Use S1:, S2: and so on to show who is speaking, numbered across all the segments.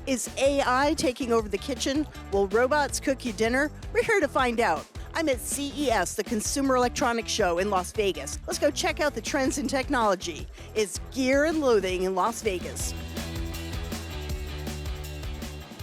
S1: Is AI taking over the kitchen? Will robots cook you dinner? We're here to find out. I'm at CES, the Consumer Electronics Show in Las Vegas. Let's go check out the trends in technology. It's Gear and Loathing in Las Vegas.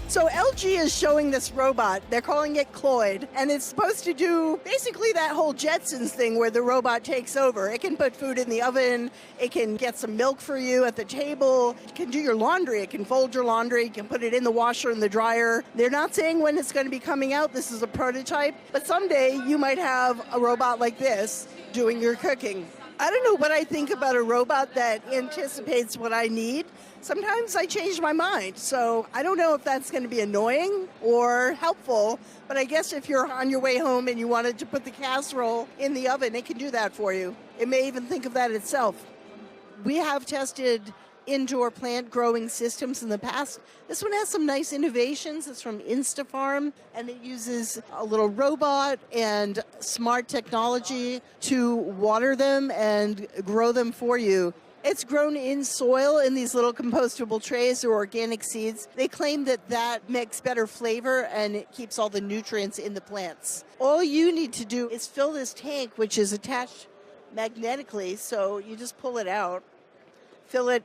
S1: So LG is showing this robot. They're calling it Cloyd, and it's supposed to do basically that whole Jetsons thing where the robot takes over. It can put food in the oven. It can get some milk for you at the table. It can do your laundry. It can fold your laundry. You can put it in the washer and the dryer. They're not saying when it's going to be coming out. This is a prototype, but someday you might have a robot like this doing your cooking. I don't know what I think about a robot that anticipates what I need. Sometimes I change my mind, so I don't know if that's going to be annoying or helpful, but I guess if you're on your way home and you wanted to put the casserole in the oven, it can do that for you. It may even think of that itself. We have tested indoor plant growing systems in the past. This one has some nice innovations. It's from InstaFarm, and it uses a little robot and smart technology to water them and grow them for you. It's grown in soil in these little compostable trays or organic seeds. They claim that that makes better flavor and it keeps all the nutrients in the plants. All you need to do is fill this tank, which is attached magnetically, so you just pull it out, fill it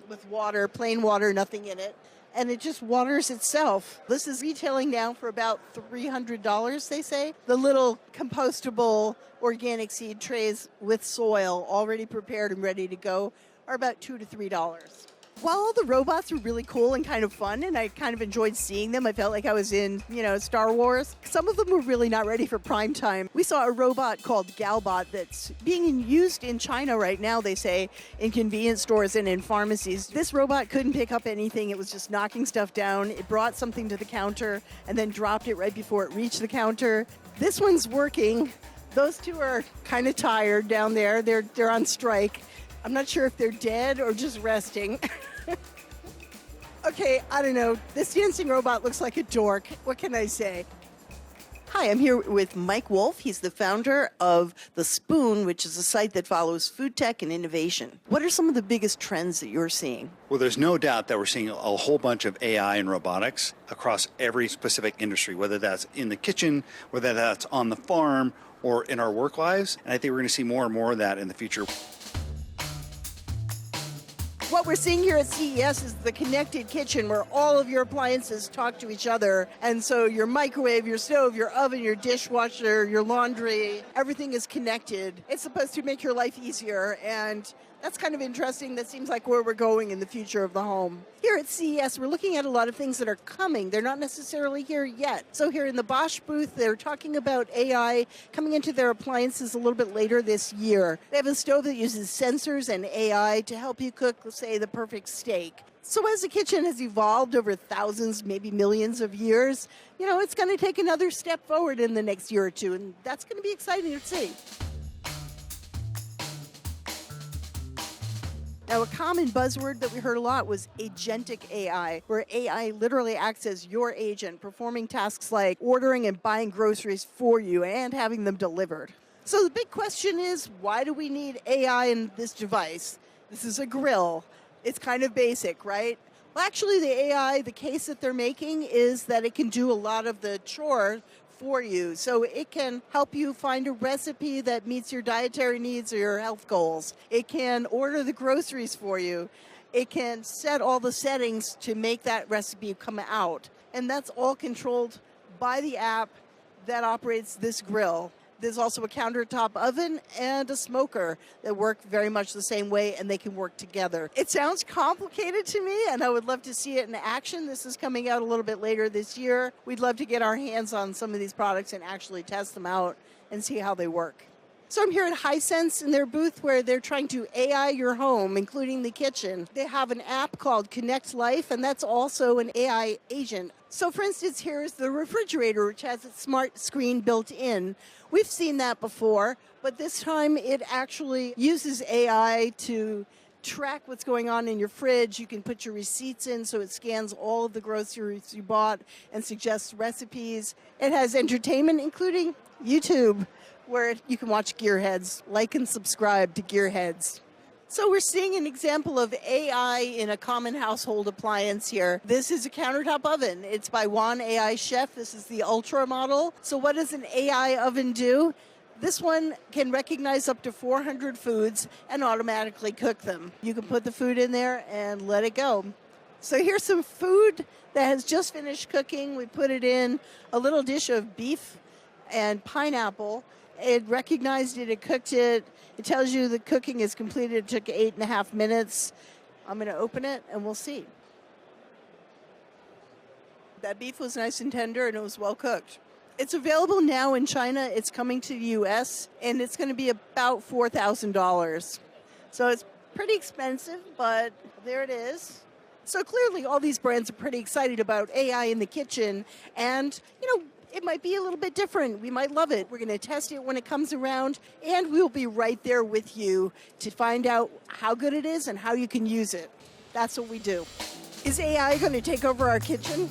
S1: with water, plain water, nothing in it, and it just waters itself. This is retailing now for about $300, they say. The little compostable organic seed trays with soil already prepared and ready to go are about $2 to $3. While all the robots were really cool and kind of fun, and I kind of enjoyed seeing them, I felt like I was in, Star Wars, some of them were really not ready for prime time. We saw a robot called Galbot that's being used in China right now, they say, in convenience stores and in pharmacies. This robot couldn't pick up anything. It was just knocking stuff down. It brought something to the counter and then dropped it right before it reached the counter. This one's working. Those two are kind of tired down there. They're on strike. I'm not sure if they're dead or just resting. Okay, I don't know. This dancing robot looks like a dork. What can I say? Hi, I'm here with Mike Wolf. He's the founder of The Spoon, which is a site that follows food tech and innovation. What are some of the biggest trends that you're seeing?
S2: Well, there's no doubt that we're seeing a whole bunch of AI and robotics across every specific industry, whether that's in the kitchen, whether that's on the farm, or in our work lives. And I think we're going to see more and more of that in the future.
S1: What we're seeing here at CES is the connected kitchen where all of your appliances talk to each other. And so your microwave, your stove, your oven, your dishwasher, your laundry, everything is connected. It's supposed to make your life easier, and that's kind of interesting. That seems like where we're going in the future of the home. Here at CES, we're looking at a lot of things that are coming. They're not necessarily here yet. So here in the Bosch booth, they're talking about AI coming into their appliances a little bit later this year. They have a stove that uses sensors and AI to help you cook, say, the perfect steak. So as the kitchen has evolved over thousands, maybe millions of years, it's going to take another step forward in the next year or two, and that's going to be exciting to see. Now, a common buzzword that we heard a lot was agentic AI, where AI literally acts as your agent, performing tasks like ordering and buying groceries for you and having them delivered. So the big question is, why do we need AI in this device? This is a grill. It's kind of basic, right? Well, actually, the AI, the case that they're making is that it can do a lot of the chore for you. So it can help you find a recipe that meets your dietary needs or your health goals. It can order the groceries for you. It can set all the settings to make that recipe come out. And that's all controlled by the app that operates this grill. There's also a countertop oven and a smoker that work very much the same way, and they can work together. It sounds complicated to me, and I would love to see it in action. This is coming out a little bit later this year. We'd love to get our hands on some of these products and actually test them out and see how they work. So I'm here at Hisense in their booth where they're trying to AI your home, including the kitchen. They have an app called Connect Life, and that's also an AI agent. So for instance, here's the refrigerator, which has its smart screen built in. We've seen that before, but this time it actually uses AI to track what's going on in your fridge. You can put your receipts in, so it scans all of the groceries you bought and suggests recipes. It has entertainment, including YouTube, where you can watch Gearheads. Like and subscribe to Gearheads. So we're seeing an example of AI in a common household appliance here. This is a countertop oven. It's by One AI Chef. This is the Ultra model. So what does an AI oven do? This one can recognize up to 400 foods and automatically cook them. You can put the food in there and let it go. So here's some food that has just finished cooking. We put it in a little dish of beef and pineapple. It recognized it, it cooked it. It tells you the cooking is completed. It took 8.5 minutes. I'm going to open it and we'll see. That beef was nice and tender and it was well cooked. It's available now in China. It's coming to the US and it's going to be about $4,000. So it's pretty expensive, but there it is. So clearly all these brands are pretty excited about AI in the kitchen and, it might be a little bit different. We might love it. We're going to test it when it comes around, and we'll be right there with you to find out how good it is and how you can use it. That's what we do. Is AI going to take over our kitchen?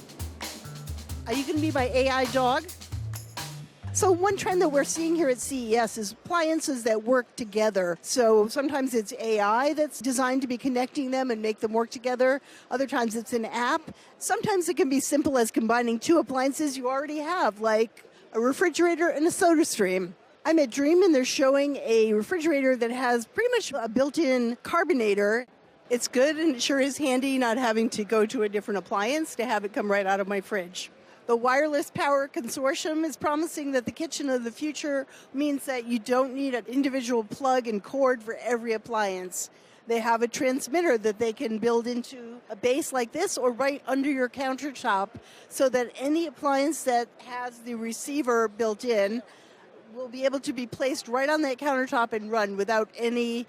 S1: Are you going to be my AI dog? So one trend that we're seeing here at CES is appliances that work together. So sometimes it's AI that's designed to be connecting them and make them work together. Other times it's an app. Sometimes it can be simple as combining two appliances you already have, like a refrigerator and a soda stream. I'm at Dream and they're showing a refrigerator that has pretty much a built-in carbonator. It's good and it sure is handy not having to go to a different appliance to have it come right out of my fridge. The Wireless Power Consortium is promising that the kitchen of the future means that you don't need an individual plug and cord for every appliance. They have a transmitter that they can build into a base like this or right under your countertop so that any appliance that has the receiver built in will be able to be placed right on that countertop and run without any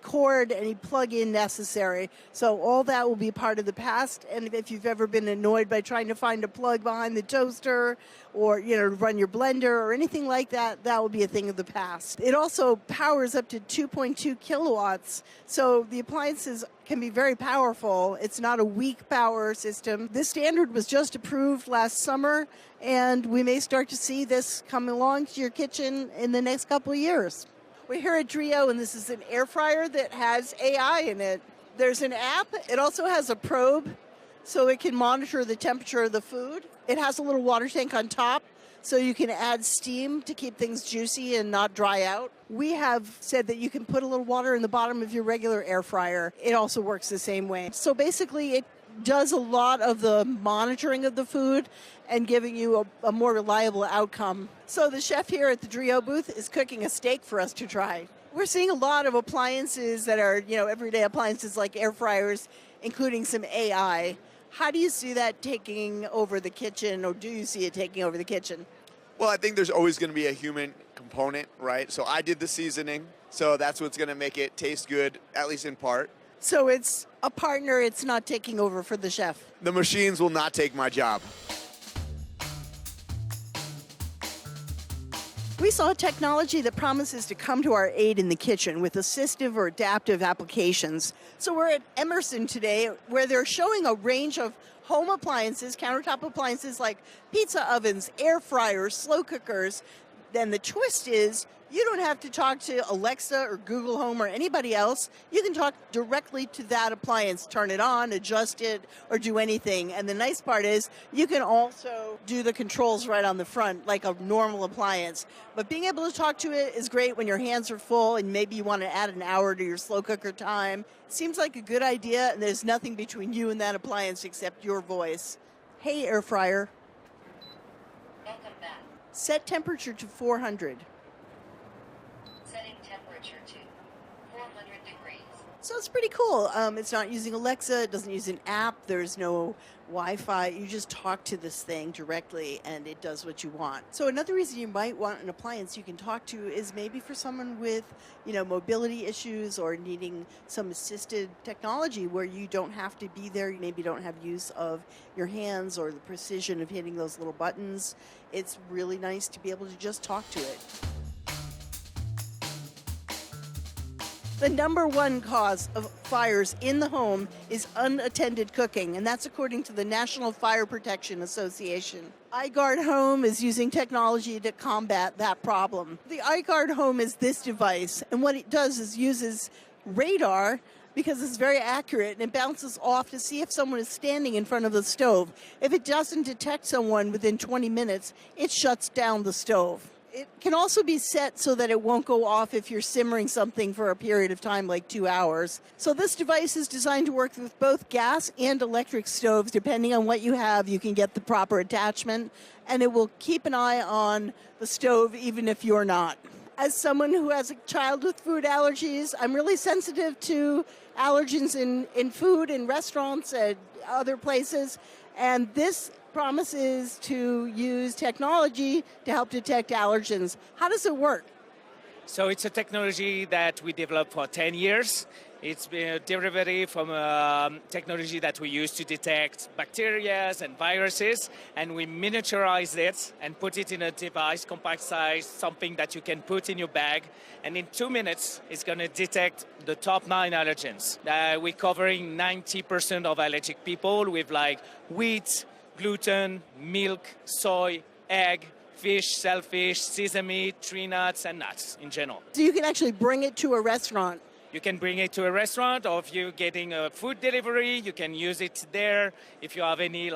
S1: cord, any plug-in necessary. So all that will be part of the past. And if you've ever been annoyed by trying to find a plug behind the toaster or, run your blender or anything like that, that will be a thing of the past. It also powers up to 2.2 kilowatts. So the appliances can be very powerful. It's not a weak power system. This standard was just approved last summer, and we may start to see this come along to your kitchen in the next couple of years. We're here at Drio, and this is an air fryer that has AI in it. There's an app. It also has a probe, so it can monitor the temperature of the food. It has a little water tank on top, so you can add steam to keep things juicy and not dry out. We have said that you can put a little water in the bottom of your regular air fryer. It also works the same way. So basically, it does a lot of the monitoring of the food and giving you a more reliable outcome. So the chef here at the Drio booth is cooking a steak for us to try. We're seeing a lot of appliances that are, everyday appliances like air fryers, including some AI. How do you see that taking over the kitchen, or do you see it taking over the kitchen?
S3: Well, I think there's always going to be a human component, right? So I did the seasoning, so that's what's going to make it taste good, at least in part.
S1: So it's a partner, it's not taking over for the chef.
S3: The machines will not take my job.
S1: We saw technology that promises to come to our aid in the kitchen with assistive or adaptive applications. So we're at Emerson today, where they're showing a range of home appliances, countertop appliances like pizza ovens, air fryers, slow cookers. Then the twist is you don't have to talk to Alexa or Google Home or anybody else. You can talk directly to that appliance, turn it on, adjust it, or do anything. And the nice part is you can also do the controls right on the front like a normal appliance. But being able to talk to it is great when your hands are full and maybe you want to add an hour to your slow cooker time. Seems like a good idea, and there's nothing between you and that appliance except your voice. Hey, air fryer.
S4: Welcome back.
S1: Set temperature to 400.
S4: Setting temperature to 400 degrees.
S1: So it's pretty cool. It's not using Alexa. It doesn't use an app. There's no Wi-Fi. You just talk to this thing directly, and it does what you want. So another reason you might want an appliance you can talk to is maybe for someone with, mobility issues or needing some assisted technology where you don't have to be there. You maybe don't have use of your hands or the precision of hitting those little buttons. It's really nice to be able to just talk to it. The number one cause of fires in the home is unattended cooking, and that's according to the National Fire Protection Association. iGuard Home is using technology to combat that problem. The iGuard Home is this device, and what it does is uses radar because it's very accurate, and it bounces off to see if someone is standing in front of the stove. If it doesn't detect someone within 20 minutes, it shuts down the stove. It can also be set so that it won't go off if you're simmering something for a period of time, like 2 hours. So this device is designed to work with both gas and electric stoves. Depending on what you have, you can get the proper attachment, and it will keep an eye on the stove even if you're not. As someone who has a child with food allergies, I'm really sensitive to allergens in food, in restaurants, and other places. And this promises to use technology to help detect allergens. How does it work?
S5: So it's a technology that we developed for 10 years. It's been a derivative from technology that we use to detect bacteria and viruses, and we miniaturize it and put it in a device, compact size, something that you can put in your bag, and in 2 minutes, it's going to detect the top 9 allergens. We're covering 90% of allergic people with like wheat, gluten, milk, soy, egg, fish, shellfish, sesame, tree nuts, and nuts in general.
S1: So you can actually bring it to a restaurant.
S5: You can bring it to a restaurant, or if you're getting a food delivery, you can use it there. If you have any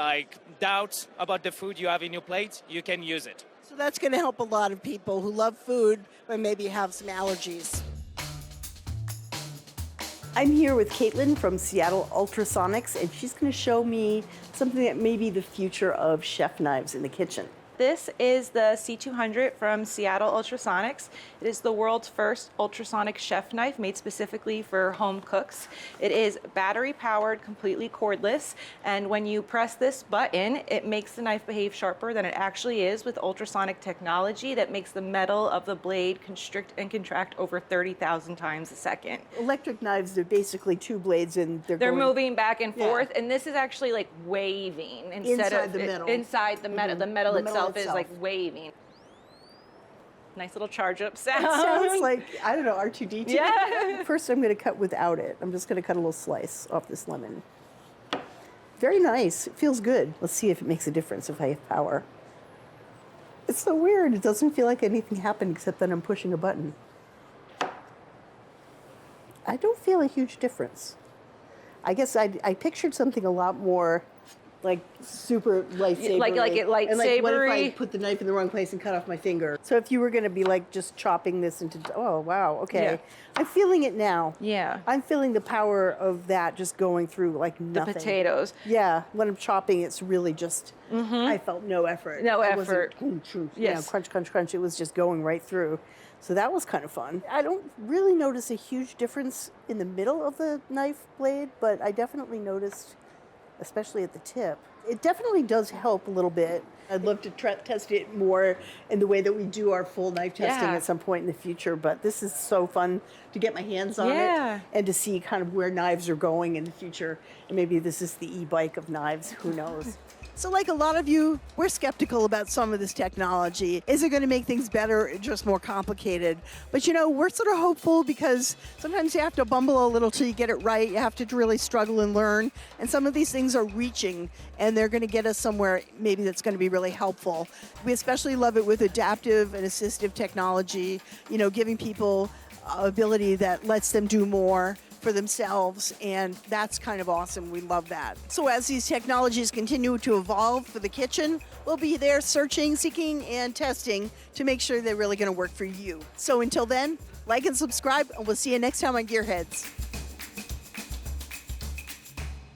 S5: doubts about the food you have in your plate, you can use it.
S1: So that's going to help a lot of people who love food but maybe have some allergies. I'm here with Caitlin from Seattle Ultrasonics, and she's going to show me something that may be the future of chef knives in the kitchen.
S6: This is the C200 from Seattle Ultrasonics. It is the world's first ultrasonic chef knife made specifically for home cooks. It is battery powered, completely cordless, and when you press this button, it makes the knife behave sharper than it actually is with ultrasonic technology that makes the metal of the blade constrict and contract over 30,000 times a second.
S1: Electric knives, they're basically two blades and
S6: They're moving back and forth, and this is actually like waving instead
S1: Inside
S6: of
S1: the metal.
S6: inside the metal. The metal
S1: The metal
S6: itself is like waving. Nice little charge up sound.
S1: It sounds like, I don't know, R2-D2.
S6: Yeah.
S1: First, I'm going to cut without it. I'm just going to cut a little slice off this lemon. Very nice. It feels good. Let's see if it makes a difference if I have power. It's so weird. It doesn't feel like anything happened except that I'm pushing a button. I don't feel a huge difference. I guess I pictured something a lot more like super lightsaber.
S6: Like it lightsabery.
S1: And like what if I put the knife in the wrong place and cut off my finger? So if you were going to be like just chopping this into, oh wow, okay.
S6: Yeah.
S1: I'm feeling it now.
S6: Yeah.
S1: I'm feeling the power of that just going through like
S6: The
S1: nothing.
S6: potatoes.
S1: Yeah, when I'm chopping, it's really just, I felt no effort.
S6: No
S1: It
S6: effort.
S1: wasn't,
S6: Yes.
S1: crunch, crunch, crunch. It was just going right through. So that was kind of fun. I don't really notice a huge difference in the middle of the knife blade, but I definitely noticed, especially at the tip. It definitely does help a little bit. I'd love to test it more in the way that we do our full knife testing
S6: Yeah.
S1: at some point in the future, but this is so fun to get my hands on it and to see kind of where knives are going in the future. And maybe this is the e-bike of knives, who knows? So like a lot of you, we're skeptical about some of this technology. Is it going to make things better or just more complicated? But you know, we're sort of hopeful because sometimes you have to bumble a little till you get it right. You have to really struggle and learn. And some of these things are reaching and they're going to get us somewhere maybe that's going to be really helpful. We especially love it with adaptive and assistive technology, you know, giving people ability that lets them do more for themselves, and that's kind of awesome. We love that. So as these technologies continue to evolve for the kitchen, we'll be there searching, seeking, and testing to make sure they're really going to work for you. So until then, like and subscribe, and we'll see you next time on Gearheads.